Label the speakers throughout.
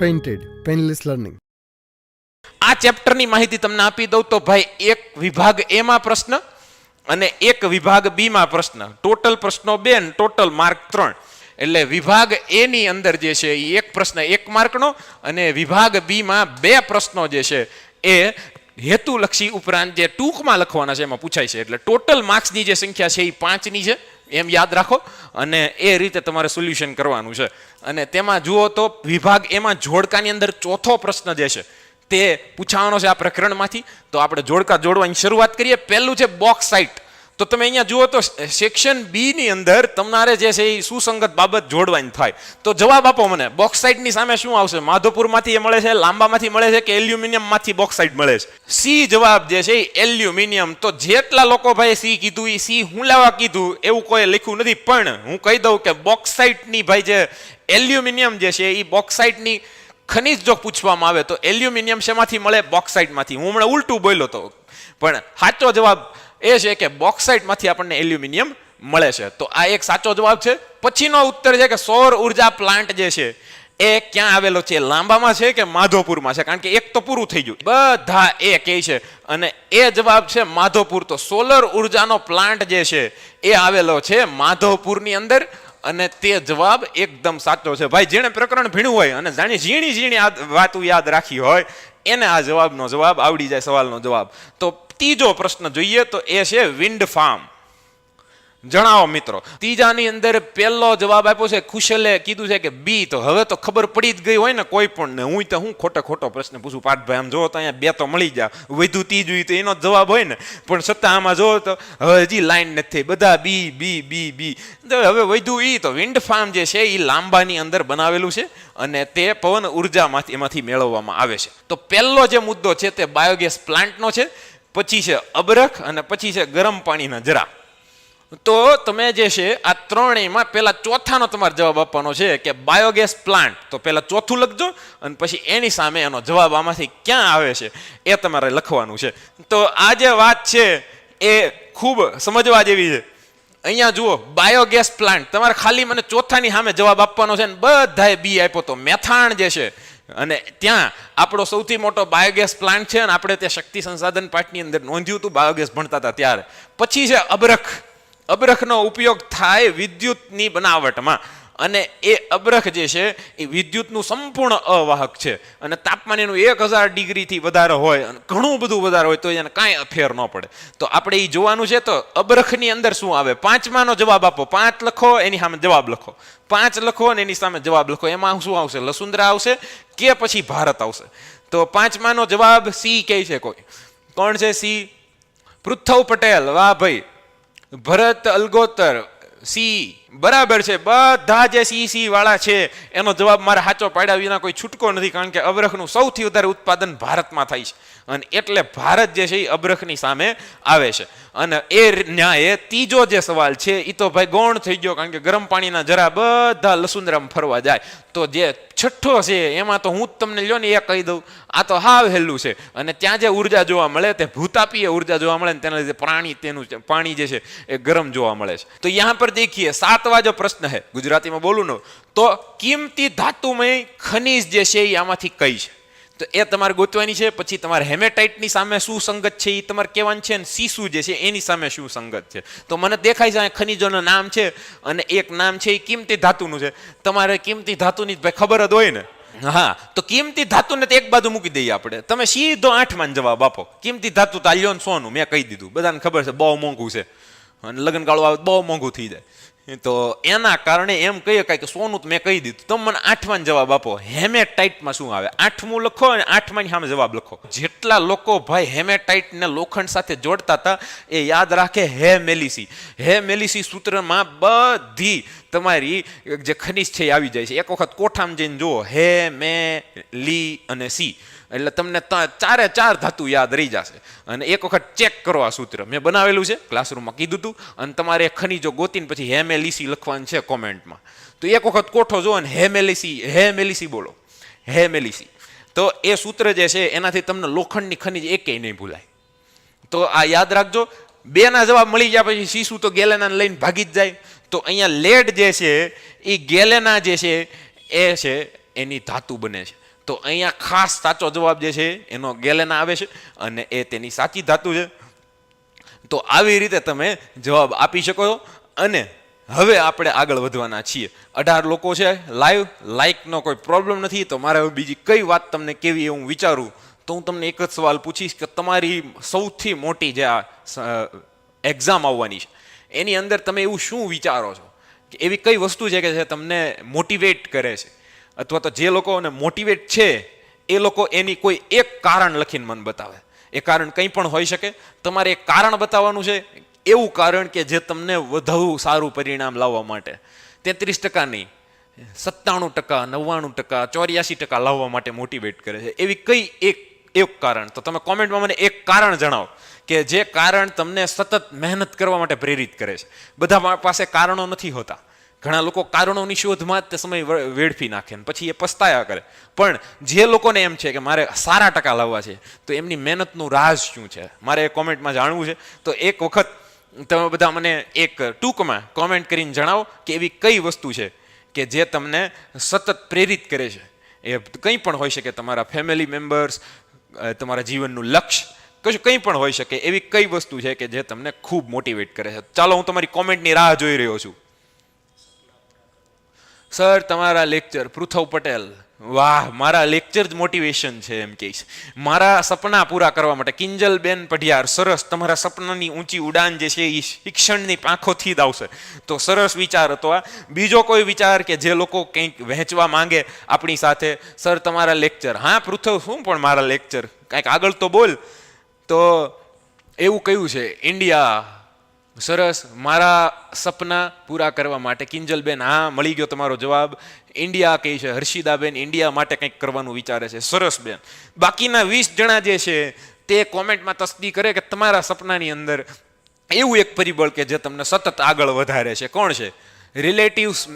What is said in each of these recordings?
Speaker 1: Painted painless learning.
Speaker 2: આ ચેપ્ટરની માહિતી તમને આપી દઉં તો ભાઈ એક વિભાગ એ માં પ્રશ્ન અને એક વિભાગ બી માં પ્રશ્ન, ટોટલ પ્રશ્નો 2 અને ટોટલ માર્ક 3. એટલે વિભાગ એ ની અંદર જે છે એ એક પ્રશ્ન 1 માર્કનો અને વિભાગ બી માં 2 પ્રશ્નો જે છે એ હેતુલક્ષી ઉપરાંત જે ટૂંકમાં લખવાના છે એમાં પૂછાય છે. એટલે ટોટલ માર્ક્સની જે સંખ્યા છે એ 5ની છે, એમ યાદ રાખો અને એ રીતે તમારે સોલ્યુશન કરવાનું છે. અને તેમાં જુઓ તો વિભાગ એમાં જોડકાની અંદર ચોથો પ્રશ્ન જે છે તે પૂછાવાનો છે આ પ્રકરણમાંથી. તો આપણે જોડકા જોડવાની શરૂઆત કરીએ. પહેલું છે બોક્સાઇટ. તો તમે અહીંયા જુઓ તો સેક્શન બી ની અંદર તમારે જે છે એ સુસંગત બાબત જોડવાની થાય. તો જવાબ આપો મને, બોક્સાઇટની સામે શું આવશે? માધોપુરમાંથી એ મળે છે, લાંબામાંથી મળે છે કે એલ્યુમિનિયમમાંથી બોક્સાઇટ મળે છે? સી જવાબ જે છે એ એલ્યુમિનિયમ. તો જેટલા લોકો ભાઈ સી કીધું એ સી હું લેવા કીધું એવું કોઈ લખ્યું નથી, પણ હું કહી દઉં કે બોક્સાઇટની ભાઈ જે એલ્યુમિનિયમ જે છે એ બોક્સાઇટની ખનિજ જો પૂછવામાં આવે તો એલ્યુમિનિયમ શેમાંથી મળે? બોક્સાઇટમાંથી. હું હમણાં ઉલટું બોલ્યો તો, પણ સાચો જવાબ એ છે કે બોક્સાઇટમાંથી આપણને એલ્યુમિનિયમ મળે છે. તો આ એક સાચો જવાબ છે. પછીનો ઉત્તર છે કે સૌર ઉર્જા પ્લાન્ટ જે છે એ ક્યાં આવેલો છે? લાંબામાં છે કે માધોપુરમાં છે? કારણ કે એક તો પૂરું થઈ ગયું, બધા એ કહે છે અને એ જવાબ છે માધોપુર. તો સોલર ઉર્જાનો પ્લાન્ટ જે છે એ આવેલો છે માધોપુરની અંદર અને તે જવાબ એકદમ સાચો છે. ભાઈ જેણે પ્રકરણ ભીણું હોય અને જાણી ઝીણી વાતો યાદ રાખી હોય એને આ જવાબનો જવાબ આવડી જાય, સવાલનો જવાબ. તો ત્રીજો પ્રશ્ન જોઈએ તો એ છે વિન્ડ ફાર્મ. જણાવો મિત્રો. ત્રીજાની અંદર પહેલો જવાબ આપ્યો છે કુશલે, કીધું છે કે બી. તો હવે તો ખબર પડી જ ગઈ હોય ને કોઈ પણ ને. હું તો હું ખોટો પ્રશ્ન પૂછું પાઠભાઈ? આમ જો તો અહીંયા 2 તો મળી જાય, વધુ ત્રીજું તો એનો જવાબ હોય ને. પણ છતાં આમાં જો તો હવે હજી લાઈન નથી, બધા બી બી બી બી. હવે વધુ ઈ તો વિન્ડ ફાર્મ જે છે એ લાંબાની અંદર બનાવેલું છે અને તે પવન ઉર્જામાંથી એમાંથી મેળવવામાં આવે છે. તો પહેલો જે મુદ્દો છે તે બાયોગેસ પ્લાન્ટનો છે, પછી છે અબરખ અને પછી છે ગરમ પાણીના જરા. તો તમે જે છે આ ત્રણેયમાં પહેલા ચોથાનો તમારે જવાબ આપવાનો છે કે બાયોગેસ પ્લાન્ટ. તો પહેલા ચોથું લખજો અને પછી એની સામે એનો જવાબ આમાંથી ક્યાં આવે છે એ તમારે લખવાનું છે. તો આ જે વાત છે એ ખૂબ સમજવા જેવી છે. અહીંયા જુઓ બાયોગેસ પ્લાન્ટ, તમારે ખાલી મને ચોથાની સામે જવાબ આપવાનો છે ને બધાએ બી આપ્યો. તો મેથાણ જે છે અને ત્યાં આપણો સૌથી મોટો બાયોગેસ પ્લાન્ટ છે અને આપણે તે શક્તિ સંસાધન પાઠની અંદર નોંધ્યું હતું બાયોગેસ ભણતા હતા ત્યારે. પછી છે અબરખ. અબરખનો ઉપયોગ થાય વિદ્યુતની બનાવટમાં અને એ અબરખ જે છે એ વિદ્યુતનું સંપૂર્ણ અવાહક છે અને તાપમાન એનું 1000 ડિગ્રીથી વધારે હોય અને ઘણું બધું વધારે હોય તો એને કાંઈ ફેર ન પડે. તો આપણે એ જોવાનું છે. તો અબરખની અંદર શું આવે? 5માનો જવાબ આપો. 5 લખો, એની સામે જવાબ લખો. 5 લખો અને એની સામે જવાબ લખો. એમાં શું આવશે? લસુંદરા આવશે કે પછી ભારત આવશે? તો 5માનો જવાબ સી કહે છે. કોણ છે સી? પૃથ્વ પટેલ. વાહ ભાઈ. ભરત અલગોતર. સી બરાબર છે. બધા જે સી વાળા છે એનો જવાબ મારે સાચો પાડ્યા વિના કોઈ છૂટકો નથી, કારણ કે અબરખનું સૌથી વધારે ઉત્પાદન ભારતમાં થાય છે અને એટલે ભારત જે છે એ અબરખની સામે આવે છે. અને એ ન્યાયે ત્રીજો જે સવાલ છે એ તો ભાઈ ગૌણ થઈ ગયો, કારણ કે ગરમ પાણીના જરા બધા લસુંદરામ ફરવા જાય. તો જે છઠ્ઠો છે એમાં તો હું જ તમને લ્યો ને એ કહી દઉં, આ તો હાવ હેલું છે. અને ત્યાં જે ઉર્જા જોવા મળે તે ભૂતાપીય ઉર્જા જોવા મળે ને તેના લીધે તેનું પાણી જે છે એ ગરમ જોવા મળે છે. તો यहाँ पर देखिए 7वां जो प्रश्न है, गुजराती में बोलूं न तो कीमती धातुमय खनिज जे છે એ આમાંથી કઈ છે? તો એ તમારે ગોતવાની છે. પછી તમારે હેમેટાઇટની સામે શું સંગત છે એ તમારે કહેવાનું છે અને સીસુ જે છે એની સામે શું સંગત છે. તો મને દેખાય છે ખનિજોનું નામ છે અને એક નામ છે એ કિંમતી ધાતુનું છે. તમારે કિંમતી ધાતુની ભાઈ ખબર જ હોય ને. હા, તો કિંમતી ધાતુને તો એક બાજુ મૂકી દઈએ આપણે. તમે સીધો 8માં જવાબ આપો. કિંમતી ધાતુ તો આલ્યો ને સોનું, મેં કહી દીધું, બધાને ખબર છે બહુ મોંઘું છે અને લગ્નગાળો આવે બહુ મોંઘું થઈ જાય. તો એના કારણે એમ કહીએ કે સોનું તો મેં કહી દીધું. તમે મને 8માં જવાબ આપો. હેમેટાઇટમાં શું આવે? 8મું લખો અને 8માની સામે જવાબ લખો. જેટલા લોકો ભાઈ હેમેટાઇટને લોખંડ સાથે જોડતા હતા એ યાદ રાખે હે મેલિસી સૂત્રમાં બધી તમારી જે ખનિજ છે એ આવી જાય છે. એક વખત કોઠામાં જઈને જુઓ હે મે લી અને સી, એટલે તમને 4 ધાતુ યાદ રહી જશે. અને એક વખત ચેક કરો આ સૂત્ર, મેં બનાવેલું છે, ક્લાસરૂમમાં કીધું હતું. અને તમારે ખનીજો ગોતીને પછી હેમેલિસી લખવાનું છે કોમેન્ટમાં. તો એક વખત કોઠો જો ને હેમેલિસી બોલો, હેમેલિસી. તો એ સૂત્ર જે છે એનાથી તમને લોખંડની ખનીજ એકેય નહીં ભૂલાય. તો આ યાદ રાખજો. 2ના જવાબ મળી ગયા પછી સીસુ તો ગેલેનાને લઈને ભાગી જ જાય. તો અહીંયા લેડ જે છે એ ગેલેના જે છે એ છે એની ધાતુ બને છે. તો અહીંયા ખાસ સાચો જવાબ જે છે એનો ગેલેના આવે છે અને એ તેની સાચી ધાતુ છે. તો આવી રીતે તમે જવાબ આપી શકો છો. અને હવે આપણે આગળ વધવાના છીએ. 18 લોકો છે લાઈવ, લાઈકનો કોઈ પ્રોબ્લેમ નથી. તો મારે હવે બીજી કઈ વાત તમને કેવી હું વિચારું તો હું તમને એક જ સવાલ પૂછીશ કે તમારી સૌથી મોટી જે આ એક્ઝામ આવવાની છે એની અંદર તમે એવું શું વિચારો છો કે એવી કઈ વસ્તુ છે કે જે તમને મોટિવેટ કરે છે, અથવા તો જે લોકોને મોટિવેટ છે એ લોકો એની કોઈ એક કારણ લખીને મને બતાવે. એ કારણ કંઈ પણ હોઈ શકે. તમારે એક કારણ બતાવવાનું છે, એવું કારણ કે જે તમને વધુ સારું પરિણામ લાવવા માટે 33% નહીં, 97%, 99%, 84% લાવવા માટે મોટિવેટ કરે છે. એવી કઈ એક કારણ, તો તમે કોમેન્ટમાં મને એક કારણ જણાવો કે જે કારણ તમને સતત મહેનત કરવા માટે પ્રેરિત કરે છે. બધા પાસે કારણો નથી હોતા. ઘણા લોકો કારણોની શોધમાં જ સમય વેડફી નાખે ને પછી એ પસ્તાયા કરે. પણ જે લોકોને એમ છે કે મારે સારા ટકા લાવવા છે તો એમની મહેનતનું રાજ શું છે મારે એ કોમેન્ટમાં જાણવું છે. તો એક વખત તમે બધા મને એક ટૂંકમાં કોમેન્ટ કરીને જણાવો કે એવી કઈ વસ્તુ છે કે જે તમને સતત પ્રેરિત કરે છે. એ કંઈ પણ હોઈ શકે, તમારા ફેમિલી મેમ્બર્સ, તમારા જીવનનું લક્ષ્ય, કશું કંઈ પણ હોઈ શકે. એવી કઈ વસ્તુ છે કે જે તમને ખૂબ મોટિવેટ કરે છે. ચાલો હું તમારી કોમેન્ટની રાહ જોઈ રહ્યો છું. સર તમારા લેક્ચર, પૃથવ પટેલ, વાહ, મારા લેક્ચર જ મોટિવેશન છે એમ કહીશ. મારા સપના પૂરા કરવા માટે કિંજલબેન પઢિયાર, સરસ. તમારા સપનાની ઊંચી ઉડાન જે છે એ શિક્ષણની પાંખોથી જ આવશે. તો સરસ વિચાર હતો આ. બીજો કોઈ વિચાર કે જે લોકો કંઈક વહેંચવા માંગે આપણી સાથે? સર તમારા લેક્ચર, હા પૃથવ શું પણ મારા લેક્ચર, કંઈક આગળ તો બોલ. તો એવું કયું છે? ઇન્ડિયા, સરસ. મારા સપના પૂરા કરવા માટે કિંજલબેન, હા મળી ગયો તમારો જવાબ. ઇન્ડિયા કહે છે. હર્ષિદાબેન ઇન્ડિયા માટે કંઈક કરવાનું વિચારે છે. સરસ બેન. બાકીના 20 જણા જે છે તે કોમેન્ટમાં તસ્દી કરે કે તમારા સપનાની અંદર એવું એક પરિબળ કે જે તમને સતત આગળ વધારે છે. કોણ છે? રિલેટિવ્સ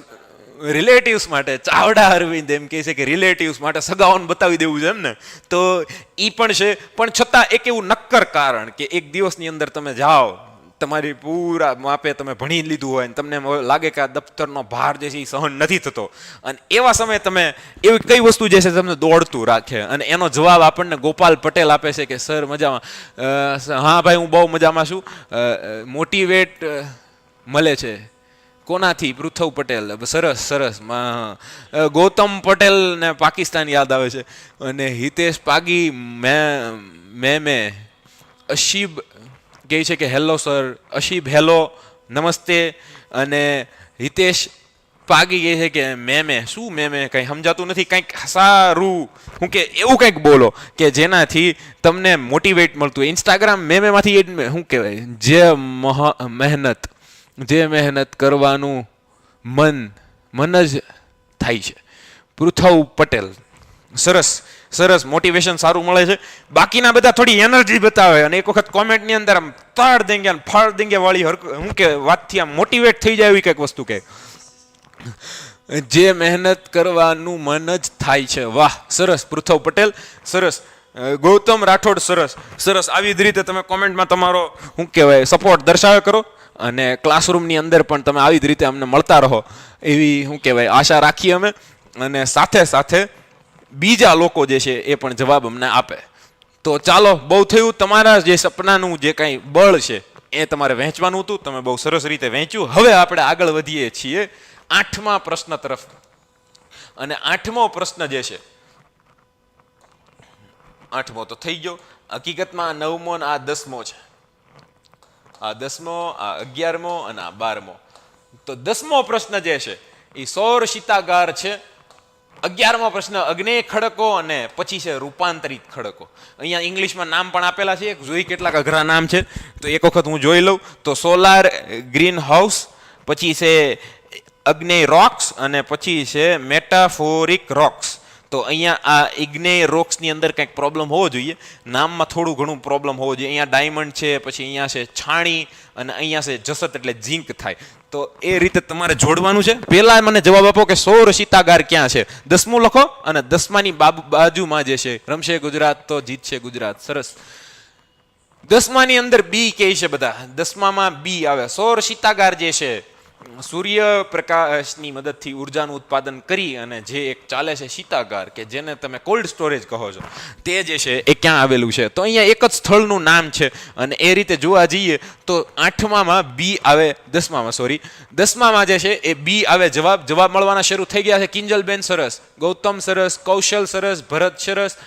Speaker 2: માટે ચાવડા અરવિંદ એમ કહે છે કે રિલેટિવ્સ માટે સગાઓને બતાવી દેવું છે એમ ને. તો એ પણ છે. પણ છતાં એક એવું નક્કર કારણ કે એક દિવસની અંદર તમે જાઓ, તમારી પૂરા માપે તમે ભણી લીધું હોય ને તમને લાગે કે આ દફતરનો ભાર જે છે એ સહન નથી થતો, અને એવા સમયે તમે એવી કઈ વસ્તુ જે છે તમને દોડતું રાખે, અને એનો જવાબ આપણને ગોપાલ પટેલ આપે છે કે સર મજામાં. હા ભાઈ હું બહુ મજામાં છું. મોટિવેટ મળે છે કોનાથી? પૃથવ પટેલ, સરસ સરસ. ગૌતમ પટેલ ને પાકિસ્તાન યાદ આવે છે. અને હિતેશ પાગી મેં અશીબ કહે છે કે હેલો સર. અશીબ હેલો, નમસ્તે. અને હિતેશ પાગી કહે છે કે મેં શું મેં કંઈ સમજાતું નથી, કંઈક સારું હું કે એવું કંઈક બોલો કે જેનાથી તમને મોટિવેટ મળતું. ઇન્સ્ટાગ્રામ મેમાંથી શું કહેવાય? જે મહેનત કરવાનું મન જ થાય છે. પૃથવ પટેલ, સરસ સરસ. મોટિવેશન સારું મળે છે. બાકીના બધા થોડી એનર્જી બતાવે અને એક વખત કોમેન્ટની અંદર આમ તાળ દેંગે અને ફાળ દેંગે વાળી શું કે વાતથી આમ મોટિવેટ થઈ જાય એવી કંઈક વસ્તુ કે જે મહેનત કરવાનું મન જ થાય છે. વાહ, સરસ પૃથવ પટેલ, સરસ. ગૌતમ રાઠોડ, સરસ સરસ. આવી જ રીતે તમે કોમેન્ટમાં તમારો શું કહેવાય સપોર્ટ દર્શાવ્યા કરો, અને ક્લાસરૂમની અંદર પણ તમે આવી જ રીતે અમને મળતા રહો એવી શું કહેવાય આશા રાખીએ અમે. અને સાથે સાથે બીજા લોકો જે છે એ પણ જવાબ અમને આપે. તો ચાલો, બહુ થયું. તમારા જે સપનાનું જે કાંઈ બળ છે એ તમારે વહેંચવાનું હતું. તમે બહુ સરસ રીતે વહેંચ્યું. હવે આપણે આગળ વધીએ છીએ 8મા પ્રશ્ન તરફ. અને 8મો પ્રશ્ન જે છે, 8મો તો થઈ ગયો. હકીકતમાં 9મો અને આ 10મો છે. આ 10મો, આ 11મો અને આ 12મો. તો 10મો પ્રશ્ન જે છે એ સૌર શીતાગાર છે. 11મો પ્રશ્ન અગ્નેય ખડકો અને પછી છે રૂપાંતરિત ખડકો. અહીંયા ઇંગ્લિશમાં નામ પણ આપેલા છે. જોઈ કેટલાક અઘરા નામ છે તો એક વખત હું જોઈ લઉં. તો સોલાર ગ્રીન હાઉસ, પછી છે અગ્નેય રોક્સ, અને પછી છે મેટાફોરિક રોક્સ. તો અહીંયા આ ઇગ્નેય રોક્સની અંદર કંઈક પ્રોબ્લેમ હોવો જોઈએ. નામમાં થોડું ઘણું પ્રોબ્લેમ હોવો જોઈએ. અહીંયા ડાયમંડ છે, પછી અહીંયા છે છાણી, અને અહીંયા છે જસત એટલે ઝીંક થાય. તો એ રીતે તમારે જોડવાનું છે. પહેલા મને જવાબ આપો કે સૌર શીતાગાર ક્યાં છે? 10મું લખો, અને 10માની બાજુમાં જે છે રમશે ગુજરાત તો જીતશે ગુજરાત. સરસ. 10માની અંદર બી કહે છે બધા. 10મામાં બી આવે. સૌર શીતાગાર જે છે સૂર્યપ્રકાશની મદદથી ઉર્જાનું ઉત્પાદન કરી અને જે એક ચાલે છે શીતાગાર કે જેને તમે કોલ્ડ સ્ટોરેજ કહો છો, તે જે છે એ ક્યાં આવેલું છે? તો અહીંયા એક જ સ્થળનું નામ છે અને એ રીતે જોવા જઈએ તો 8મામાં બી આવે, 10મામાં જે છે એ બી આવે. જવાબ મળવાના શરૂ થઈ ગયા છે. કિંજલબેન સરસ, ગૌતમ સરસ, કૌશલ સરસ, ભરત સરસ,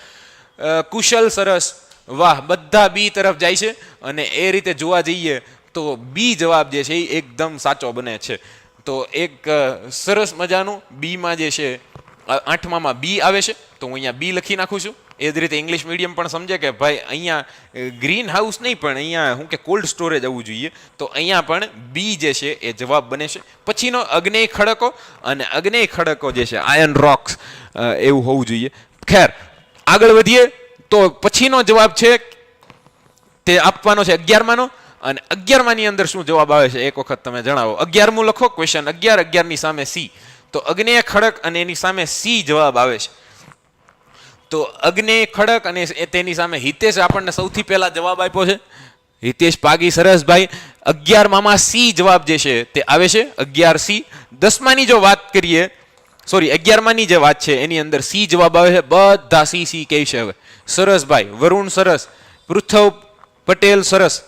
Speaker 2: કુશલ સરસ, વાહ, બધા બી તરફ જાય છે અને એ રીતે જોવા જઈએ તો બી જવાબ જે છે એ એકદમ સાચો બને છે. તો એક સરસ મજાનું બીમાં જે છે 8મામાં બી આવે છે, તો હું અહીંયા બી લખી નાખું છું. એ જ રીતે ઇંગ્લિશ મીડિયમ પણ સમજે કે ભાઈ અહીંયા ગ્રીન હાઉસ નહીં પણ અહીંયા શું કે કોલ્ડ સ્ટોરેજ આવવું જોઈએ, તો અહીંયા પણ બી જે છે એ જવાબ બને છે. પછીનો અગ્નેય ખડકો, અને અગ્નેય ખડકો જે છે આયર્ન રોક્સ એવું હોવું જોઈએ. ખેર આગળ વધીએ તો પછીનો જવાબ છે તે આપવાનો છે 11માનો, અને 11માની અંદર શું જવાબ આવે છે એક વખત તમે જણાવો. 11મું લખો, ક્વેશ્ચન 11ની સામે સી, તો અગ્નેય ખડક અને એની સામે સી જવાબ આવે છે. તો અગ્નેય ખડક અને તેની સામે હિતેશ આપણને સૌથી પહેલા જવાબ આપ્યો છે. હિતેશ પાગી, સરસ ભાઈ. 11મામાં સી જવાબ જે છે તે આવે છે, 11C. 10માની જો વાત કરીએ, સોરી 11માની જે વાત છે એની અંદર સી જવાબ આવે છે. બધા સી કહે છે. હવે સરસ ભાઈ, વરુણ સરસ, પૃથ્વ પટેલ સરસ,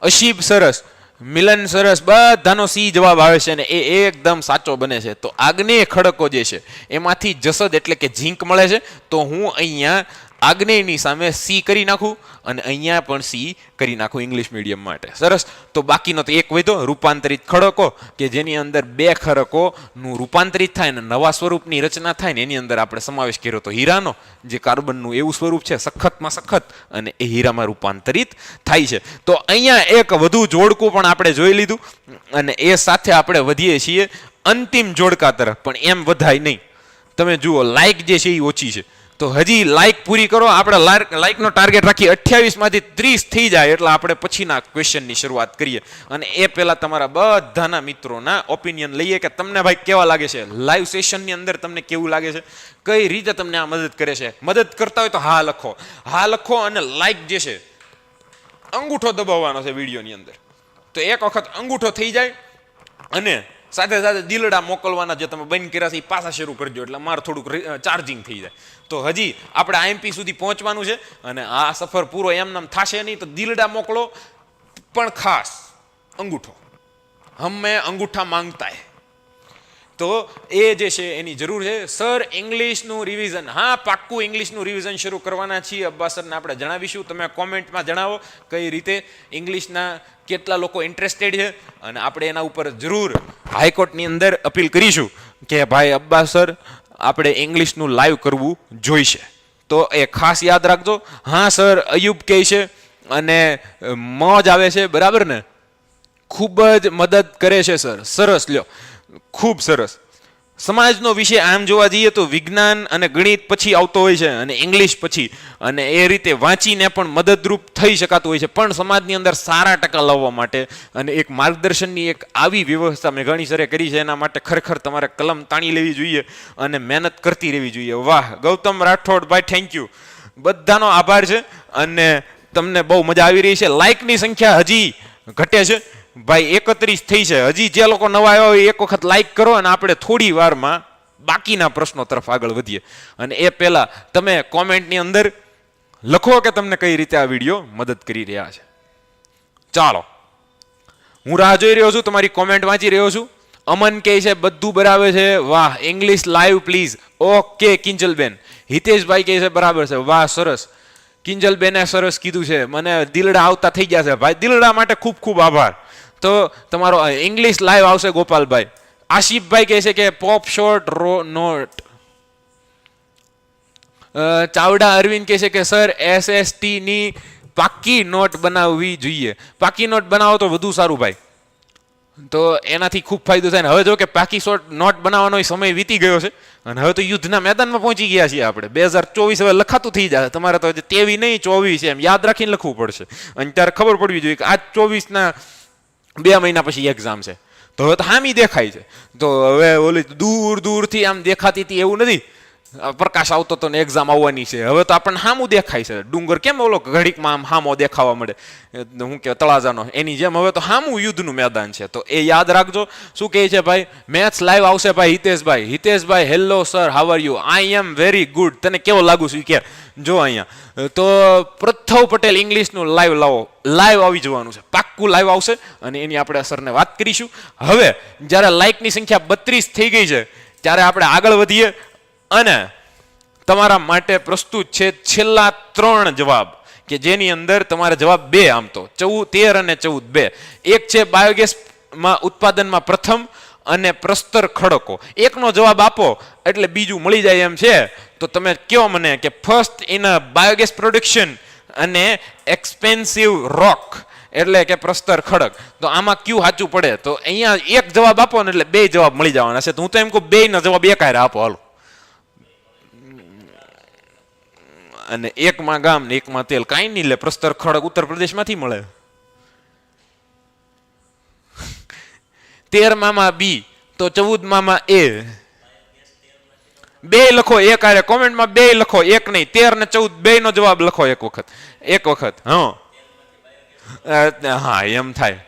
Speaker 2: અશીબ સરસ, મિલન સરસ, બધાનો સી જવાબ આવે છે અને એ એકદમ સાચો બને છે. તો આગ્નેય ખડકો જે છે એમાંથી જસદ એટલે કે ઝીંક મળે છે, તો હું અહીંયા આગ્નેયની સામે સી કરી નાખું અને અહીંયા પણ સી કરી નાખું ઇંગ્લિશ મીડિયમ માટે. સરસ. તો બાકીનો તો એક વધ્યો રૂપાંતરિત ખડકો, કે જેની અંદર 2 ખડકોનું રૂપાંતરિત થાય ને નવા સ્વરૂપની રચના થાય ને એની અંદર આપણે સમાવેશ કર્યો તો હીરાનો, જે કાર્બનનું એવું સ્વરૂપ છે સખતમાં સખત, અને એ હીરામાં રૂપાંતરિત થાય છે. તો અહીંયા એક વધુ જોડકું પણ આપણે જોઈ લીધું અને એ સાથે આપણે વધીએ છીએ અંતિમ જોડકા તરફ. પણ એમ વધાય નહીં. તમે જુઓ લાઈક જે છે એ ઓછી છે, તો હજી લાઈક પૂરી કરો. આપણે લાઈકનો ટાર્ગેટ રાખી 28માંથી 30 થઈ જાય એટલે આપણે પછીના ક્વેશ્ચનની શરૂઆત કરીએ. અને એ પહેલા તમારા બધાના મિત્રોના ઓપિનિયન લઈએ કે તમને ભાઈ કેવા લાગે છે લાઈવ સેશનની અંદર, તમને કેવું લાગે છે, કઈ રીતે તમને આ મદદ કરે છે. મદદ કરતા હોય તો હા લખો, હા લખો, અને લાઈક જે છે અંગૂઠો દબાવવાનો છે વિડીયોની અંદર. તો એક વખત અંગૂઠો થઈ જાય અને સાથે સાથે દિલડા મોકલવાના જે તમે બંધ કર્યા છે એ પાછા શરૂ કરજો, એટલે મારે થોડુંક ચાર્જિંગ થઈ જાય. તો હજી આપણે આઈએમપી સુધી પહોંચવાનું છે અને આ સફર પૂરો એમનામ થશે નહીં. તો દિલડા મોકલો, પણ ખાસ અંગૂઠો, હમે અંગૂઠા માંગતા હે. તો એ જે છે એની જરૂર છે. સર ઇંગ્લિશનું રિવિઝન, હા પાક્કું ઇંગ્લિશનું રિવિઝન શરૂ કરવાના છીએ. અબ્બા સરને આપણે જણાવીશું. તમે કોમેન્ટમાં જણાવો કઈ રીતે ઇંગ્લિશના કેટલા લોકો ઇન્ટરેસ્ટેડ છે, અને આપણે એના ઉપર જરૂર હાઈકોર્ટની અંદર અપીલ કરીશું કે ભાઈ અબ્બા સર આપણે ઇંગ્લિશનું લાઈવ કરવું જોઈશે. તો એ ખાસ યાદ રાખજો. હા સર અયુબ કહે છે અને મોજ આવે છે, બરાબર ને? ખૂબ જ મદદ કરે છે સર. સરસ, લ્યો, ખૂબ સરસ. સમાજનો વિષય આમ જોવા જઈએ તો વિજ્ઞાન અને ગણિત પછી આવતો હોય છે અને ઇંગ્લિશ પછી, અને એ રીતે વાંચીને પણ મદદરૂપ થઈ શકાતું હોય છે. પણ સમાજની અંદર સારા ટકા લાવવા માટે અને એક માર્ગદર્શનની એક આવી વ્યવસ્થા મેઘાણી સરે કરી છે, એના માટે ખરેખર તમારે કલમ તાણી લેવી જોઈએ અને મહેનત કરતી રહેવી જોઈએ. વાહ ગૌતમ રાઠોડ ભાઈ, થેન્ક યુ, બધાનો આભાર છે અને તમને બહુ મજા આવી રહી છે. લાઇકની સંખ્યા હજી ઘટે છે ભાઈ, 31 થઈ છે. હજી જે લોકો નવા આવ્યા હોય એક વખત લાઈક કરો અને આપણે થોડી વારમાં બાકીના પ્રશ્નો તરફ આગળ વધીએ. અને એ પહેલા તમે કોમેન્ટની અંદર લખો કે તમને કઈ રીતે આ વિડીયો મદદ કરી રહ્યા છે. ચાલો, હું રાહ જોઈ રહ્યો છું, તમારી કોમેન્ટ વાંચી રહ્યો છું. અમન કહે છે બધું બરાબર છે, વાહ. English live please. Okay Kinjalben. Hiteshbhai કહે છે બરાબર છે, વાહ સરસ. કિંજલબેને સરસ કીધું છે, મને દિલડા આવતા થઈ ગયા છે ભાઈ. દિલડા માટે ખૂબ ખૂબ આભાર. તો તમારો ઇંગ્લિશ લાઈવ આવશે ગોપાલભાઈ. આશિફભાઈ કહે છે કે પોપ શોર્ટ નોટ. ચાવડા અરવિંદ કહે છે કે સર એસએસટી ની પાકી નોટ બનાવવી જોઈએ. પાકી નોટ બનાવો તો વધુ સારું ભાઈ, તો એનાથી ખૂબ ફાયદો થાય ને. હવે જો કે પાકી નોટ બનાવવાનો સમય વીતી ગયો છે અને હવે તો યુદ્ધના મેદાનમાં પહોંચી ગયા છીએ આપણે. 2024 હવે લખાતું થઈ જાય. તમારે તો 23 નહીં 24 એમ યાદ રાખીને લખવું પડશે. અને ત્યારે ખબર પડવી જોઈએ કે આ 24ના 2 મહિના પછી એક્ઝામ છે. તો હવે તો હામી દેખાય છે. તો હવે ઓલી દૂર દૂરથી આમ દેખાતી હતી એવું નથી. પ્રકાશ આવતો તો ને એક્ઝામ આવવાની છે. હવે તો આપણને સામું દેખાય છે. ડુંગર કેમ ઓલો ઘડીકમાં આમ સામો દેખાવા મળે, હું કે તળાજાનો, એની જેમ હવે તો સામું યુદ્ધનું મેદાન છે. તો એ યાદ રાખજો. શું કહે છે ભાઈ? મેથ્સ લાઈવ આવશે ભાઈ Hiteshbhai. Hiteshbhai hello sir, how are you? I am very good. તને કેવો લાગુ છું કે જો અહીંયા. તો પ્રથવ પટેલ ઇંગ્લિશનું લાઈવ લાવો, લાઈવ આવી જવાનું છે, પાક્કું લાઈવ આવશે અને એની આપણે સરને વાત કરીશું. હવે જ્યારે લાઈકની સંખ્યા 32 થઈ ગઈ છે ત્યારે આપણે આગળ વધીએ અને તમારા માટે પ્રસ્તુત છે છેલ્લા 3 જવાબ કે જેની અંદર તમારે જવાબ 2, આમ તો 13 અને 14 2. એક છે બાયોગેસ માં ઉત્પાદનમાં પ્રથમ અને પ્રસ્તર ખડકો. એકનો જવાબ આપો એટલે બીજું મળી જાય એમ છે. તો તમે કયો મને કે ફર્સ્ટ ઇન બાયોગેસ પ્રોડક્શન અને એક્સપેન્સિવ રોક એટલે કે પ્રસ્તર ખડક. તો આમાં કયું સાચું પડે? તો અહીંયા એક જવાબ આપો ને એટલે 2 જવાબ મળી જવાના છે. તો હું તો એમ કહું 2 નો જવાબ એક હારે આપો હાલો. અને એકમાં ગામ ને એકમાં તેલ, કાંઈ નહીં લે. પ્રસ્તર ખડક ઉત્તર પ્રદેશમાંથી મળે. 13માં બી તો 14માં એ. 2 લખો એક હારે કોમેન્ટમાં, 2 લખો, એક નહીં. 13 ને 14 2 નો જવાબ લખો એક વખત. હા એમ થાય.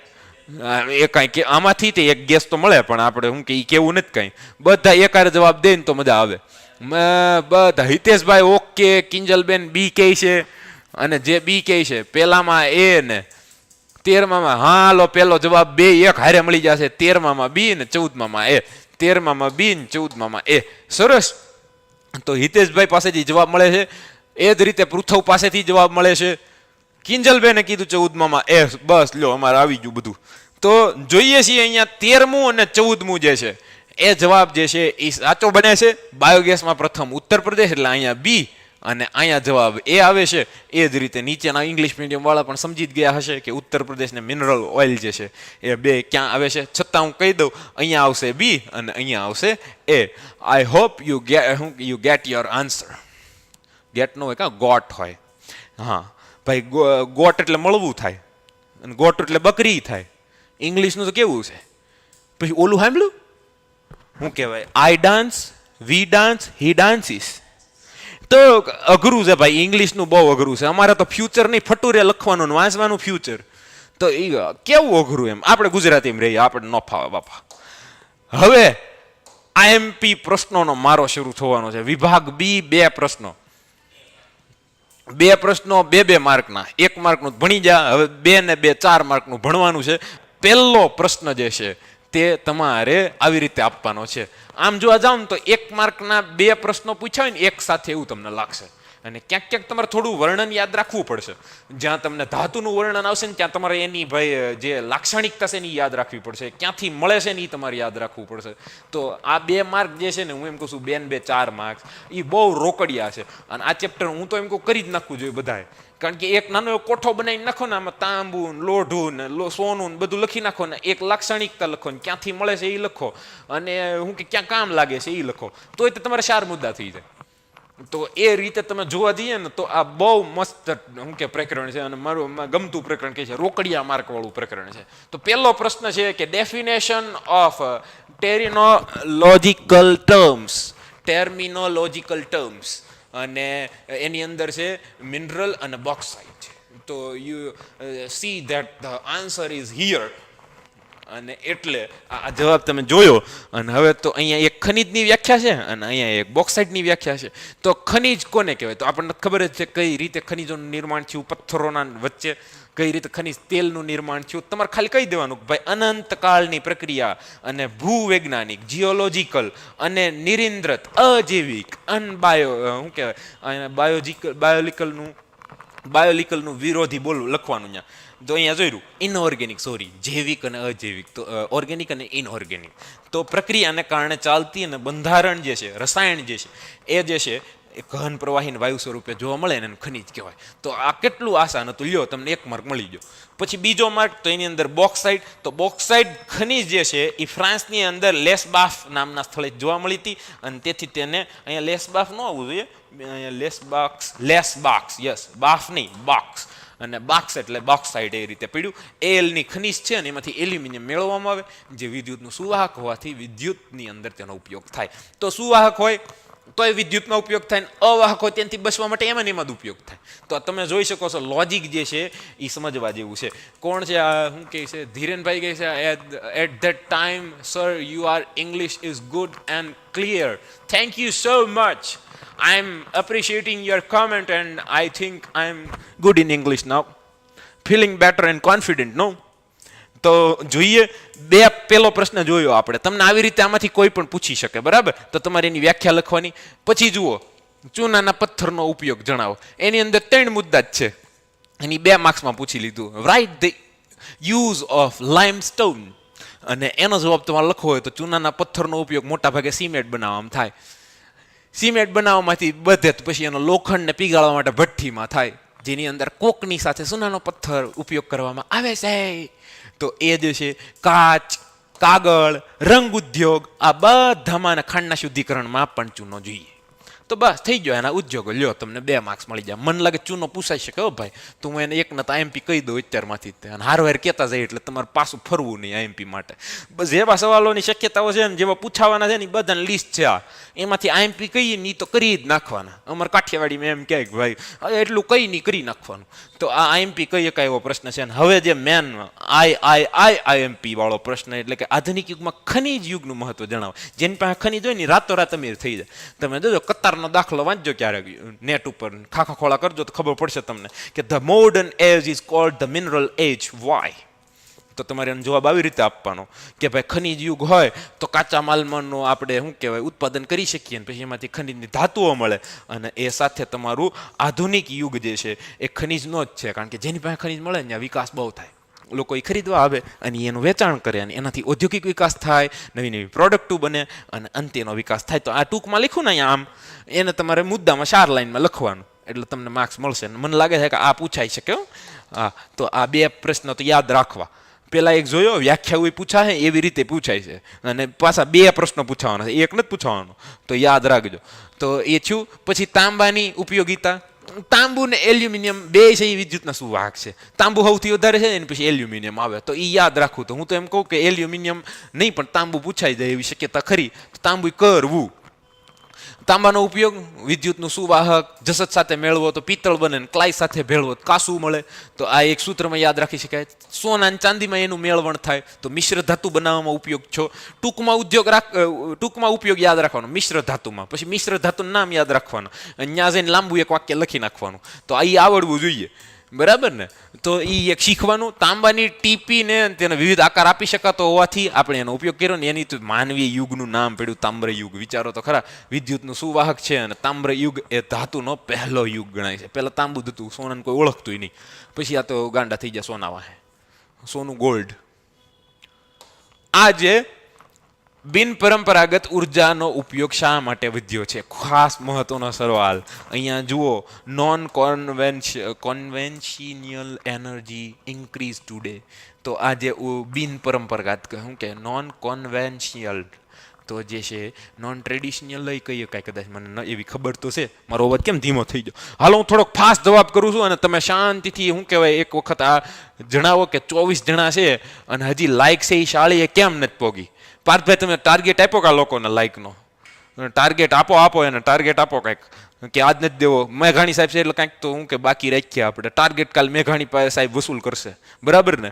Speaker 2: એ કઈ આમાંથી તે એક ગેસ તો મળે, પણ આપણે શું કે કેવું નથી કઈ. બધા એક હારે જવાબ દે ને તો મજા આવે. બધા હિતેશભાઈ ઓકે, કિંજલબેન બી કહે છે અને જે બી કહે છે પેલામાં એ ને 13માં હા હાલો પેલો જવાબ 2 એક હારે મળી જશે. 13માં બી ને 14માં એ. 13માં બી ને 14માં એ. સરસ. તો હિતેશભાઈ પાસેથી જવાબ મળે છે. એ જ રીતે પૃથવ પાસેથી જવાબ મળે છે. કિંજલબેને કીધું 14માં એ. બસ લ્યો અમારે આવી ગયું બધું. તો જોઈએ છીએ અહીંયા 13મું અને 14મું જે છે એ જવાબ જે છે એ સાચો બને છે. બાયોગેસમાં પ્રથમ ઉત્તર પ્રદેશ એટલે અહીંયા બી અને અહીંયા જવાબ એ આવે છે. એ જ રીતે નીચેના ઇંગ્લિશ મીડિયમ વાળા પણ સમજી જ ગયા હશે કે ઉત્તર પ્રદેશને મિનરલ ઓઇલ જે છે એ 2 ક્યાં આવે છે. છતાં હું કહી દઉં અહીંયા આવશે બી અને અહીંયા આવશે એ. I hope you get your answer. Get નો હોય કા ગોટ હોય. હા ભાઈ, ગોટ એટલે મળવું થાય અને ગોટ એટલે બકરી થાય. ઇંગ્લિશનું તો કેવું છે પછી ઓલું સાંભળ્યું શું કહેવાય? આઈ ડાન્સ, વી ડાન્સ, હી ડાન્સીસ. તો અઘરું છે ભાઈ, ઇંગ્લિશનું બહુ અઘરું છે. અમારે તો ફ્યુચર નહીં ફટુરે લખવાનું વાંચવાનું ફ્યુચર. તો એ કેવું અઘરું એમ. આપણે ગુજરાતીમાં રહીએ, આપણે ન ફાવે બાપા. હવે આઈએમપી પ્રશ્નોનો મારો શરૂ થવાનો છે. વિભાગ બી 2 પ્રશ્નો. 2 પ્રશ્નો 2 માર્કના. 1 માર્કનું ભણી જા. હવે 2 ને 2 4 માર્કનું ભણવાનું છે. પહેલો પ્રશ્ન જે છે તે તમારે આવી રીતે આપવાનો છે. આમ જોવા જાવ ને તો 1 માર્કના 2 પ્રશ્નો પૂછાય ને એક સાથે એવું તમને લાગશે. અને ક્યાંક ક્યાંક તમારે થોડું વર્ણન યાદ રાખવું પડશે. જ્યાં તમને ધાતુનું વર્ણન આવશે ને ત્યાં તમારે એની ભાઈ જે લાક્ષણિકતા છે એની યાદ રાખવી પડશે. ક્યાંથી મળે છે ને એ તમારે યાદ રાખવું પડશે. તો આ 2 માર્ક જે છે ને હું એમ કહું છું 2 ને 2 4 માર્ક્સ એ બહુ રોકડિયા છે. અને આ ચેપ્ટર હું તો એમ કહું કરી જ નાખવું જોઈએ બધાએ. કારણ કે એક નાનો એવો કોઠો બનાવીને નાખો ને, આમાં તાંબુ ને લોઢું ને સોનું ને બધું લખી નાખો ને, એક લાક્ષણિકતા લખો ને ક્યાંથી મળે છે એ લખો અને હું કે ક્યાં કામ લાગે છે એ લખો, તો એ તમારે 4 મુદ્દા થઈ જાય. તો એ રીતે તમે જોવા જઈએ ને તો આ બહુ મસ્ત હું કે પ્રકરણ છે અને મારું ગમતું પ્રકરણ કે છે, રોકડિયા માર્ક વાળું પ્રકરણ છે. તો પહેલો પ્રશ્ન છે કે ડેફિનેશન ઓફ ટર્મિનોલોજીકલ ટર્મ્સ અને એની અંદર છે મિનરલ અને બોક્સાઇટ. તો you C that the answer is here. અને એટલે આ જવાબ તમે જોયો. અને હવે તો અહીંયા એક ખનિજની વ્યાખ્યા છે અને અહીંયા એક બોક્સાઇટની વ્યાખ્યા છે. તો ખનિજ કોને કહેવાય? તો આપણને ખબર જ છે કઈ રીતે ખનિજોનું નિર્માણ થયું, પથ્થરોના વચ્ચે કઈ રીતે ખનિજ તેલનું નિર્માણ થયું. તમારે ખાલી કહી દેવાનું ભાઈ અનંતકાળની પ્રક્રિયા અને ભૂવૈજ્ઞાનિક, જીઓલોજીકલ અને નિરીન્દ્રત, અજૈવિક, અનબાયો શું કહેવાય બાયોલિકલનું વિરોધી બોલવું લખવાનું. ત્યાં તો અહીંયા જોયું ઇનઓર્ગેનિક, જૈવિક અને અજૈવિક, તો ઓર્ગેનિક અને ઇનઓર્ગેનિક. તો પ્રક્રિયાને કારણે ચાલતી અને બંધારણ જે છે, રસાયણ જે છે એ જે છે એ ગહન પ્રવાહીને વાયુ સ્વરૂપે જોવા મળે ને ખનિજ કહેવાય. તો આ કેટલું આસાન હતું. લ્યો તમને 1 માર્ક મળી ગયો. પછી બીજો માર્ક તો એની અંદર બોક્સાઇટ. તો બોક્સાઇટ ખનિજ જે છે એ ફ્રાન્સની અંદર લેસબાફ નામના સ્થળે જોવા મળી હતી અને તેથી તેને અહીંયા લેસબાફ ન આવવું જોઈએ, લેસબાક્સ યસ, બાફ નહીં બોક્સ. અને બોક્સ એટલે બોક્સાઇડ એ રીતે પડ્યું. એલની ખનિજ છે અને એમાંથી એલ્યુમિનિયમ મેળવવામાં આવે જે વિદ્યુતનું સુવાહક હોવાથી વિદ્યુતની અંદર તેનો ઉપયોગ થાય. તો સુવાહક હોય તોય વિદ્યુતનો ઉપયોગ થાય ને અવાહક હોય ત્યાંથી બચવા માટે એમાં ને એમાં જ ઉપયોગ થાય. તો તમે જોઈ શકો છો લોજિક જે છે એ સમજવા જેવું છે. કોણ છે આ શું કહે છે ધીરેનભાઈ કહે છે at that time sir you are English is good and clear, thank you so much, I am appreciating your comment and I think I am good in English now, feeling better and confident નો. તો જોઈએ પેલો પ્રશ્ન જોયો આપણે, તમને આવી રીતે આમાંથી કોઈ પણ પૂછી શકે, બરાબર? તો તમારે એની વ્યાખ્યા લખવાની. પછી જુઓ ચૂનાના પથ્થરનો ઉપયોગ જણાવો. એની અંદર 3 મુદ્દા જ છે, એની 2 માર્ક્સમાં પૂછી લીધું. Write the use of limestone, અને એનો જવાબ તમારે લખવો હોય તો ચૂનાના પથ્થરનો ઉપયોગ મોટા ભાગે સિમેન્ટ બનાવવામાં થાય. સિમેન્ટ બનાવવામાંથી બધે પછી એનો લોખંડને પીગાળવા માટે ભઠ્ઠીમાં થાય, જેની અંદર કોકની સાથે ચૂનાનો પથ્થર ઉપયોગ કરવામાં આવે છે. તો એ જે છે કાચ, કાગળ, રંગ ઉદ્યોગ, આ બધામાં ખાંડના શુદ્ધિકરણમાં પણ ચૂનો જોઈએ. તો બસ થઈ ગયો એના ઉદ્યોગો. લ્યો તમને 2 માર્ક્સ મળી જાય. મન લાગે ચૂનો પૂછાઈ શકે હો ભાઈ, તો હું એને એકને તો આઈએમપી કહી દઉં અત્યારમાંથી જ, અને હારવાર કહેતા જાય એટલે તમારે પાછું ફરવું નહીં આઈએમપી માટે. બસ જેવા સવાલોની શક્યતાઓ છે ને જેવા પૂછાવાના છે ને એ બધાની લિસ્ટ છે આ. એમાંથી આઈએમપી કહીએ ને એ તો કરી જ નાખવાના. અમારે કાઠિયાવાડીમાં એમ કહે કે ભાઈ એટલું કઈ નહીં કરી નાખવાનું. તો આ આઈએમપી કઈ એકાય એવો પ્રશ્ન છે. હવે જે મેન આઈએમપી વાળો પ્રશ્ન, એટલે કે આધુનિક યુગમાં ખનિજ યુગનું મહત્વ જણાવો. જેની પાસે ખનિજ હોય ને રાતોરાત અમીર થઈ જાય. તમે જોજો કતારનો દાખલો વાંચજો ક્યારેક નેટ ઉપર, ખાખા ખોળા કરજો તો ખબર પડશે તમને કે the modern age is called the mineral age. Why? તો તમારે એનો જવાબ આવી રીતે આપવાનો કે ભાઈ ખનિજ યુગ હોય તો કાચા માલમાંનું આપણે શું કહેવાય ઉત્પાદન કરી શકીએ, પછી એમાંથી ખનિજની ધાતુઓ મળે, અને એ સાથે તમારું આધુનિક યુગ જે છે એ ખનિજનો જ છે. કારણ કે જેની પાસે ખનિજ મળે ને ત્યાં વિકાસ બહુ થાય, લોકો એ ખરીદવા આવે અને એનું વેચાણ કરે, અને એનાથી ઔદ્યોગિક વિકાસ થાય, નવી નવી પ્રોડક્ટો બને, અને અંતે એનો વિકાસ થાય. તો આ ટૂંકમાં લખ્યું ને અહીંયા આમ, એને તમારે મુદ્દામાં 4 લાઈનમાં લખવાનું, એટલે તમને માર્ક્સ મળશે. મને લાગે છે કે આ પૂછાઈ શકે. હા, તો આ 2 પ્રશ્નો તો યાદ રાખવા. પેલા એક જોયો વ્યાખ્યા પૂછાય એવી રીતે પૂછાય છે, અને પાછા 2 પ્રશ્નો પૂછાવાના છે, એક નથી પૂછવાનો, તો યાદ રાખજો. તો એ થયું. પછી તાંબાની ઉપયોગિતા. તાંબુ ને એલ્યુમિનિયમ 2 છે એ વિદ્યુતના સુવાહક છે. તાંબુ સૌથી વધારે છે, એની પછી એલ્યુમિનિયમ આવે. તો એ યાદ રાખવું. તો હું તો એમ કહું કે એલ્યુમિનિયમ નહીં પણ તાંબુ પૂછાઈ જાય એવી શક્યતા ખરી, તો તાંબુ કરવું. તાંબાનો ઉપયોગ વિદ્યુતનું સુવાહક, જસત સાથે મેળવો તો પિત્તળ બને, ક્લાય સાથે ભેળવો તો કાસુ મળે. તો આ એક સૂત્રમાં યાદ રાખી શકાય. સોના અને ચાંદીમાં એનું મેળવણ થાય તો મિશ્ર ધાતુ બનાવવામાં ઉપયોગ છો. ટૂંકમાં ઉપયોગ યાદ રાખવાનો મિશ્ર ધાતુમાં. પછી મિશ્ર ધાતુનું નામ યાદ રાખવાનું, અહીંયા જઈને લાંબુ એક વાક્ય લખી નાખવાનું. તો આ આવડવું જોઈએ, બરાબર ને? તો એ એક શીખવાનું. તાંબાની ટીપીને તેને વિવિધ આકાર આપી શકાતો હોવાથી આપણે એનો ઉપયોગ કર્યો ને એની તો માનવીય યુગનું નામ પડ્યું તામ્ર યુગ. વિચારો તો ખરા, વિદ્યુતનું સુવાહક છે અને તામ્ર યુગ એ ધાતુનો પહેલો યુગ ગણાય છે. પહેલા તાંબુ જ હતું, સોનાને કોઈ ઓળખતું નહીં. પછી આ તો ગાંડા થઈ ગયા સોના વાહે, સોનું ગોલ્ડ. આ જે બિન પરંપરાગત ઉર્જાનો ઉપયોગ શા માટે વધ્યો છે? ખાસ મહત્વનો સવાલ. અહીંયા જુઓ, નોન કોન્વેન્શનલ એનર્જી ઇન્ક્રીઝ ટુડે. તો આ જે બિન પરંપરાગત શું કે નોન કોન્વેન્શનલ, તો જે છે નોન ટ્રેડિશનલ લઈ કહીએ કાંઈ, કદાચ મને એવી ખબર તો છે. મારો અવાજ કેમ ધીમો થઈ ગયો? હાલો હું થોડોક ફાસ્ટ જવાબ કરું છું અને તમે શાંતિથી શું કહેવાય એક વખત આ જણાવો કે 24 જણા છે અને હજી લાઈક છે એ શાળીએ કેમ નથી પોગી. પાર્થભાઈ તમે ટાર્ગેટ આપો કા લોકોને લાઈકનો ટાર્ગેટ આપો એને ટાર્ગેટ આપો કાંઈક, કે આજ નથી દેવો. મેઘાણી સાહેબ છે એટલે કાંઈક તો હું કે બાકી રાખીએ આપણે ટાર્ગેટ. કાલ મેઘાણી પાસે સાહેબ વસૂલ કરશે, બરાબર ને?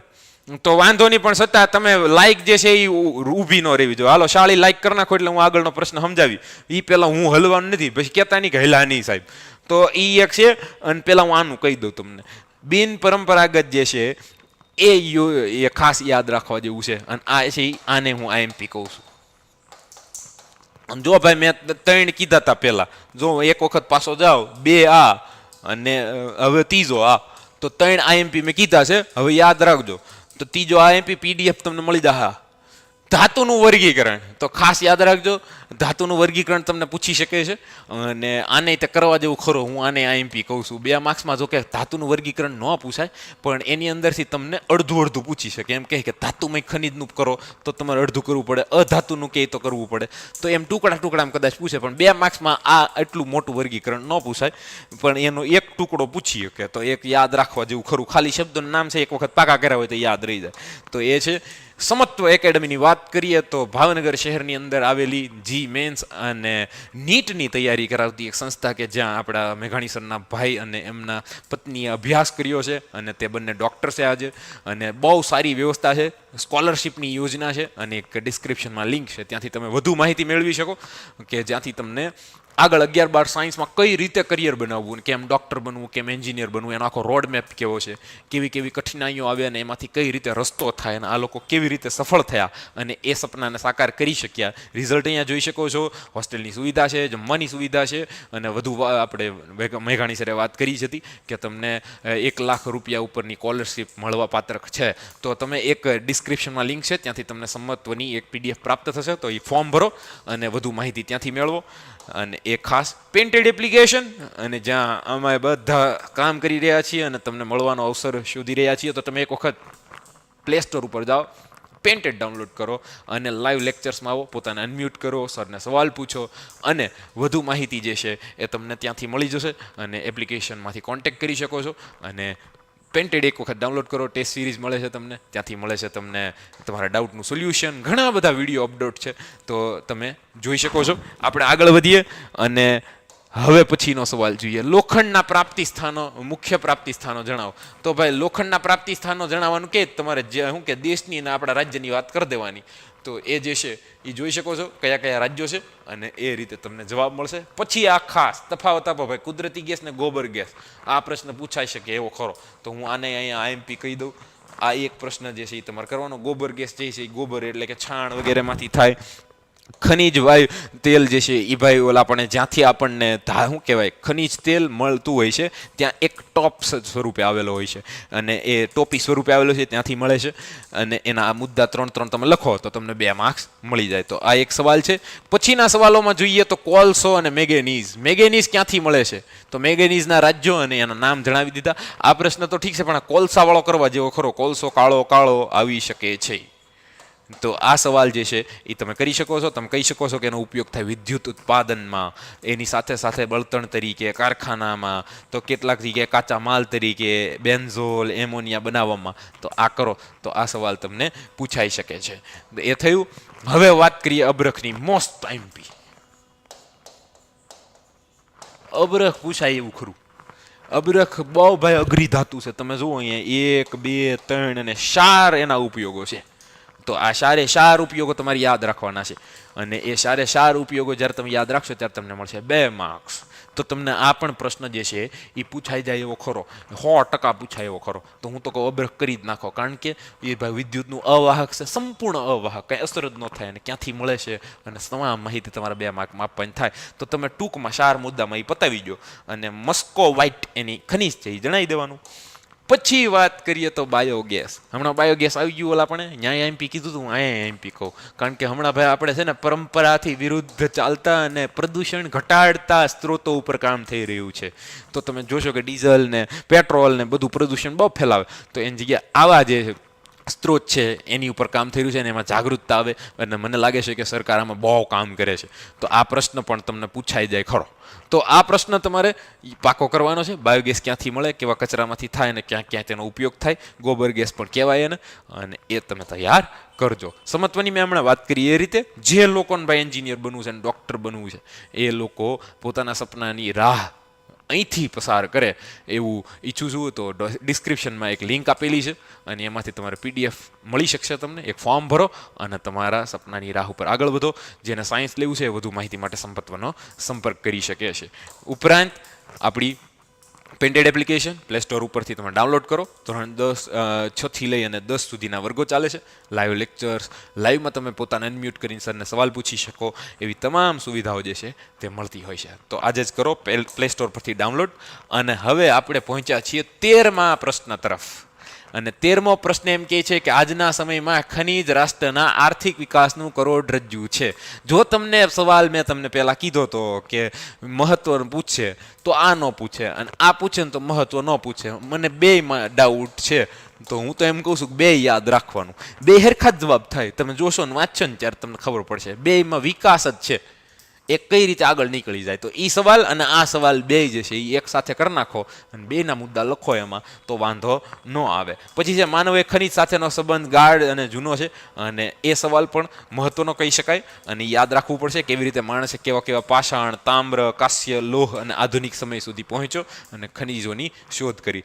Speaker 2: તો વાંધો નહીં, પણ છતાં તમે લાઈક જે છે એ ઊભી ન રહેવી જોઈએ. હાલો શાળી લાઈક કરી નાખો એટલે હું આગળનો પ્રશ્ન સમજાવી. એ પહેલાં હું હલવાનું નથી, પછી કહેતા નહીં કે હલા નહીં સાહેબ. તો એ એક છે. અને પહેલાં હું આનું કહી દઉં તમને. બિન પરંપરાગત જે છે એ ખાસ યાદ રાખવા જેવું છે. અને આ છે આને હું આઈએમપી કહું છું. જો ભાઈ મેં 3 કીધા હતા પહેલા, જો એક વખત પાછો જાઓ 2 આ અને હવે ત્રીજો આ, તો 3 આઈએમપી મેં કીધા છે. હવે યાદ રાખજો. તો ત્રીજો આઈએમપી પીડીએફ તમને મળી જશે. ધાતુનું વર્ગીકરણ તો ખાસ યાદ રાખજો. ધાતુનું વર્ગીકરણ તમને પૂછી શકે છે અને આને તે કરવા જેવું ખરો. હું આને આઈએમપી કહું છું. 2 માર્ક્સમાં જો કે ધાતુનું વર્ગીકરણ ન પૂછાય, પણ એની અંદરથી તમને અડધું પૂછી શકે. એમ કહે કે ધાતુમય ખનિજનું કરો તો તમારે અડધું કરવું પડે, અધાતુનું કહે તો કરવું પડે. તો એમ ટુકડામાં કદાચ પૂછે, પણ 2 માર્ક્સમાં આ એટલું મોટું વર્ગીકરણ ન પૂછાય, પણ એનો એક ટુકડો પૂછી શકે. તો એક યાદ રાખવા જેવું ખરું. ખાલી શબ્દોનું નામ છે, એક વખત પાકા કર્યા હોય તો યાદ રહી જાય. તો એ છે સમત્વ એકેડમીની વાત કરીએ તો ભાવનગર શહેરની અંદર આવેલી જી મેન્સ અને નીટની તૈયારી કરાવતી એક સંસ્થા કે જ્યાં આપણા મેઘાણી સરના ભાઈ અને એમના પત્નીએ અભ્યાસ કર્યો છે અને તે બંને ડૉક્ટર છે આજે, અને બહુ સારી વ્યવસ્થા છે, સ્કોલરશિપની યોજના છે, અને એક ડિસ્ક્રિપ્શનમાં લિંક છે, ત્યાંથી તમે વધુ માહિતી મેળવી શકો કે જ્યાંથી તમને આગળ 11-12 સાયન્સમાં કઈ રીતે કરિયર બનાવવું, કેમ ડૉક્ટર બનવું, કેમ એન્જિનિયર બનવું, એનો આખો રોડ મેપ કેવો છે, કેવી કેવી કઠિનાઈઓ આવે અને એમાંથી કઈ રીતે રસ્તો થાય, અને આ લોકો કેવી રીતે સફળ થયા અને એ સપનાને સાકાર કરી શક્યા. રિઝલ્ટ અહીંયા જોઈ શકો છો. હોસ્ટેલની સુવિધા છે, જમવાની સુવિધા છે, અને વધુ આપણે મેઘાણી સરે વાત કરી હતી કે તમને 1 લાખ રૂપિયા ઉપરની સ્કોલરશિપ મળવા પાત્ર છે. તો તમે એક ડિસ્ક્રિપ્શનમાં લિંક છે, ત્યાંથી તમને સંમતની એક PDF પ્રાપ્ત થશે. તો એ ફોર્મ ભરો અને વધુ માહિતી ત્યાંથી મેળવો. અને એ ખાસ પેન્ટેડ એપ્લિકેશન, અને જ્યાં અમે બધા કામ કરી રહ્યા છીએ અને તમને મળવાનો અવસર શોધી રહ્યા છીએ, તો તમે એક વખત પ્લે સ્ટોર ઉપર જાઓ, પેન્ટેડ ડાઉનલોડ કરો અને લાઈવ લેક્ચર્સમાં આવો, પોતાને અનમ્યુટ કરો, સરને સવાલ પૂછો, અને વધુ માહિતી જે છે એ તમને ત્યાંથી મળી જશે. અને એપ્લિકેશનમાંથી કોન્ટેક્ટ કરી શકો છો. અને પેન્ટેડ એક વખત ડાઉનલોડ કરો, ટેસ્ટ સિરીઝ મળે છે તમને, ત્યાંથી મળે છે તમને તમારા ડાઉટનું સોલ્યુશન, ઘણા બધા વિડીયો અપલોડ છે, તો તમે જોઈ શકો છો. આપણે આગળ વધીએ અને હવે પછીનો સવાલ જોઈએ. લોખંડના પ્રાપ્તિ સ્થાનો, મુખ્ય પ્રાપ્તિ સ્થાનો જણાવો. તો ભાઈ લોખંડના પ્રાપ્તિ સ્થાનો જણાવવાનું કે તમારે જે શું કે દેશની અને આપણા રાજ્યની વાત કરી દેવાની. તો એ જે છે એ જોઈ શકો છો કયા કયા રાજ્યો છે, અને એ રીતે તમને જવાબ મળશે. પછી આ ખાસ તફાવત આપો ભાઈ, કુદરતી ગેસ ને ગોબર ગેસ, આ પ્રશ્ન પૂછાઈ શકે એવો ખરો. તો હું આને અહીંયા IMP કહી દઉં. આ એક પ્રશ્ન જે છે એ તમારે કરવાનો. ગોબર ગેસ જે છે એ ગોબર એટલે કે છાણ વગેરેમાંથી થાય. ખનીજ વાયુ તેલ જે છે એ ભાઈ ઓલા આપણે જ્યાંથી આપણને શું કહેવાય ખનીજ તેલ મળતું હોય છે ત્યાં એક ટોપ સ્વરૂપે આવેલો હોય છે, અને એ ટોપી સ્વરૂપે આવેલો છે ત્યાંથી મળે છે. અને એના આ મુદ્દા 3 તમે લખો તો તમને 2 માર્ક્સ મળી જાય. તો આ એક સવાલ છે. પછીના સવાલોમાં જોઈએ તો કોલસો અને મેંગેનીઝ. મેંગેનીઝ ક્યાંથી મળે છે? તો મેંગેનીઝના રાજ્યો અને એના નામ જણાવી દીધા. આ પ્રશ્ન તો ઠીક છે, પણ કોલસાવાળો કરવા જેવો ખરો. કોલસો કાળો કાળો આવી શકે છે. તો આ સવાલ જે છે એ તમે કરી શકો છો. તમે કહી શકો છો કે એનો ઉપયોગ થાય વિદ્યુત ઉત્પાદનમાં, એની સાથે સાથે બળતણ તરીકે, કારખાનામાં, તો કેટલાક જગ્યાએ કાચા માલ તરીકે, બેન્ઝોલ, એમોનિયા બનાવવામાં. તો આ કરો તો આ સવાલ તમને પૂછાઈ શકે છે. એ થયું. હવે વાત કરીએ અબરખની. મોસ્ટ IMP અબરખ પૂછાય એવું ખરું. અબરખ બહુ ભાઈ અઘરી ધાતુ છે. તમે જુઓ અહીંયા 1, 2, 3 અને 4 એના ઉપયોગો છે. તો આ 4 ઉપયોગો તમારે યાદ રાખવાના છે, અને એ 4 ઉપયોગો જ્યારે તમે યાદ રાખશો ત્યારે તમને મળશે 2 માર્ક્સ. તો તમને આ પણ પ્રશ્ન જે છે એ પૂછાઈ જાય એવો ખરો, 100% પૂછાય એવો ખરો. તો હું તો કહું અબરખ કરી જ નાખો, કારણ કે એ ભાઈ વિદ્યુતનું અવાહક છે, સંપૂર્ણ અવાહક, કંઈ અસર જ ન થાય, અને ક્યાંથી મળે છે અને તમામ માહિતી તમારા 2 માર્કમાં આપવાની થાય. તો તમે ટૂંકમાં 4 મુદ્દામાં એ પતાવી દો, અને મસ્કો વ્હાઇટ એની ખનીજ છે એ જણાવી દેવાનું. પછી વાત કરીએ તો બાયોગેસ. હમણાં બાયોગેસ આવી ગયું. ઓલા આપણે ન્યાય IMP કીધું હતું, હું અહીંયા IMP કહું, કારણ કે હમણાં ભાઈ આપણે છે ને પરંપરાથી વિરુદ્ધ ચાલતા અને પ્રદૂષણ ઘટાડતા સ્ત્રોતો ઉપર કામ થઈ રહ્યું છે. તો તમે જોશો કે ડીઝલ ને પેટ્રોલ ને બધું પ્રદૂષણ બહુ ફેલાવે, તો એની જગ્યાએ આવા જે સ્ત્રોત છે એની ઉપર કામ થઈ રહ્યું છે, અને એમાં જાગૃતતા આવે, અને મને લાગે છે કે સરકાર આમાં બહુ કામ કરે છે. તો આ પ્રશ્ન પણ તમને પૂછાઈ જાય ખરો. તો આ પ્રશ્ન તમારે પાકો કરવાનો છે. બાયોગેસ ક્યાંથી મળે, કેવા કચરામાંથી થાય, અને ક્યાં ક્યાં તેનો ઉપયોગ થાય, ગોબર ગેસ પણ કહેવાય એને, અને એ તમે તૈયાર કરજો. સમત્વની મેં હમણાં વાત કરી એ રીતે જે લોકોને ભાઈ એન્જિનિયર બનવું છે અને ડૉક્ટર બનવું છે એ લોકો પોતાના સપનાની રાહ અહીંથી પસાર કરે એવું ઈચ્છું છું. તો ડિસ્ક્રિપ્શનમાં એક લિંક આપેલી છે, અને એમાંથી તમારે PDF મળી શકશે તમને. એક ફોર્મ ભરો અને તમારા સપનાની રાહ ઉપર આગળ વધો. જેને સાયન્સ લેવું છે વધુ માહિતી માટે સંપત્તિનો સંપર્ક કરી શકે છે. ઉપરાંત આપણી પેન્ટેડ એપ્લિકેશન પ્લે સ્ટોર ઉપરથી તમે ડાઉનલોડ કરો. ધોરણ 6 થી લઈ અને 10 સુધીના વર્ગો ચાલે છે. લાઈવ લેક્ચર્સ, લાઈવમાં તમે પોતાને અનમ્યુટ કરીને સરને સવાલ પૂછી શકો, એવી તમામ સુવિધાઓ જે છે તે મળતી હોય છે. તો આજે જ કરો પ્લે સ્ટોર પરથી ડાઉનલોડ. અને હવે આપણે પહોંચ્યા છીએ 13મા પ્રશ્ન તરફ. અને 13મો પ્રશ્ન એમ કહે છે કે આજના સમયમાં ખનીજ રાષ્ટ્રના આર્થિક વિકાસનું કરોડરજ્જુ છે. જો તમને સવાલ મેં તમને પહેલા કીધો તો કે મહત્વનું પૂછે તો આ ન પૂછે, અને આ પૂછે ને તો મહત્વ ન પૂછે. મને બેયમાં ડાઉટ છે, તો હું તો એમ કહું છું કે 2 યાદ રાખવાનું. 2 હરખા જ જવાબ થાય. તમે જોશો ને વાંચશો ને ત્યારે તમને ખબર પડશે. બેયમાં વિકાસ જ છે, એ કઈ રીતે આગળ નીકળી જાય. તો એ સવાલ અને આ સવાલ બે જે છે એ એક સાથે કરી નાખો અને બેના મુદ્દા લખો એમાં, તો વાંધો ન આવે. પછી છે માનવ એ ખનિજ સાથેનો સંબંધ ગાઢ અને જૂનો છે, અને એ સવાલ પણ મહત્વનો કહી શકાય, અને યાદ રાખવું પડશે કેવી રીતે માણસે કેવા કેવા પાષાણ, તામ્ર, કાંસ્ય, લોહ અને આધુનિક સમય સુધી પહોંચ્યો અને ખનિજોની શોધ કરી.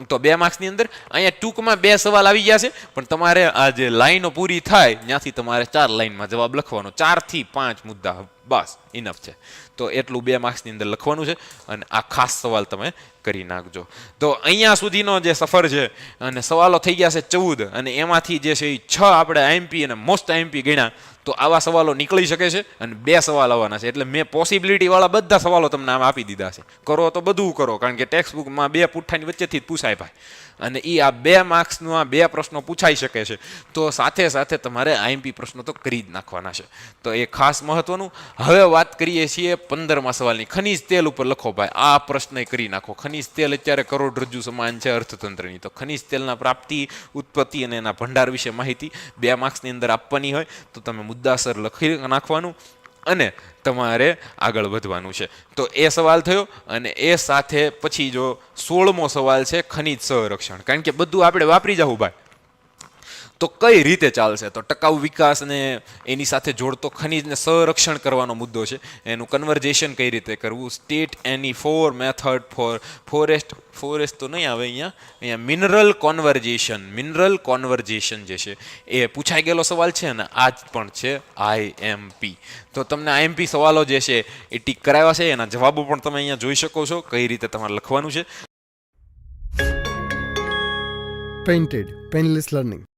Speaker 2: તો 2 માર્ક્સની અંદર અહીંયા ટૂંકમાં 2 સવાલ આવી ગયા છે, પણ તમારે આ જે લાઈનો પૂરી થાય ત્યાંથી તમારે 4 લાઈનમાં જવાબ લખવાનો, 4 થી 5 મુદ્દા બસ ઇનફ છે. તો એટલું 2 માર્ક્સની અંદર લખવાનું છે, અને આ ખાસ સવાલ તમે કરી નાખજો. તો અહીંયા સુધીનો જે સફર છે, અને સવાલો થઈ ગયા છે 14, અને એમાંથી જે છે એ 6 આપણે આઈએમપી અને મોસ્ટ આઈએમપી ગણ્યા. તો આવા સવાલો નીકળી શકે છે, અને 2 સવાલ આવવાના છે. એટલે મેં પોસિબિલિટી વાળા બધા સવાલો તમને આમ આપી દીધા છે. કરો તો બધું કરો, કારણ કે ટેક્સ્ટ બુકમાં 2 પુઠ્ઠાની વચ્ચેથી જ પૂછાય ભાઈ, અને એ આ 2 માર્ક્સનું આ 2 પ્રશ્નો પૂછાઈ શકે છે. તો સાથે સાથે તમારે આઈએમપી પ્રશ્નો તો કરી જ નાખવાના છે. તો એ ખાસ મહત્વનું. હવે વાત કરીએ છીએ 15મા સવાલની. ખનિજ તેલ ઉપર લખો ભાઈ, આ પ્રશ્ન કરી નાખો. ખનિજ તેલ અત્યારે કરોડરજ્જુ સમાન છે અર્થતંત્રની. તો ખનિજ તેલના પ્રાપ્તિ, ઉત્પત્તિ અને એના ભંડાર વિશે માહિતી 2 માર્ક્સની અંદર આપવાની હોય, તો તમે મુદ્દાસર લખી નાખવાનું અને તમારે આગળ વધવાનું છે. તો એ સવાલ થયો, અને એ સાથે પછી જો 16મો સવાલ છે ખનિજ સંરક્ષણ. કારણ કે બધું આપણે વાપરી જવું ભાઈ, તો કઈ રીતે ચાલશે? તો ટકાઉ વિકાસને એની સાથે જોડતો ખનિજને સંરક્ષણ કરવાનો મુદ્દો છે. એનું કન્વર્ઝેશન કઈ રીતે કરવું, સ્ટેટ એની 4 મેથડ ફોર ફોરેસ્ટ તો નહીં આવે અહીંયા મિનરલ કોન્વર્ઝેશન જે છે એ પૂછાઈ ગયેલો સવાલ છે, અને આજ પણ છે આઈએમપી. તો તમને આઈએમપી સવાલો જે છે એ ટીક કરાવ્યા છે, એના જવાબો પણ તમે અહીંયા જોઈ શકો છો કઈ રીતે તમારે લખવાનું છે.
Speaker 1: Painted, Painless Learning.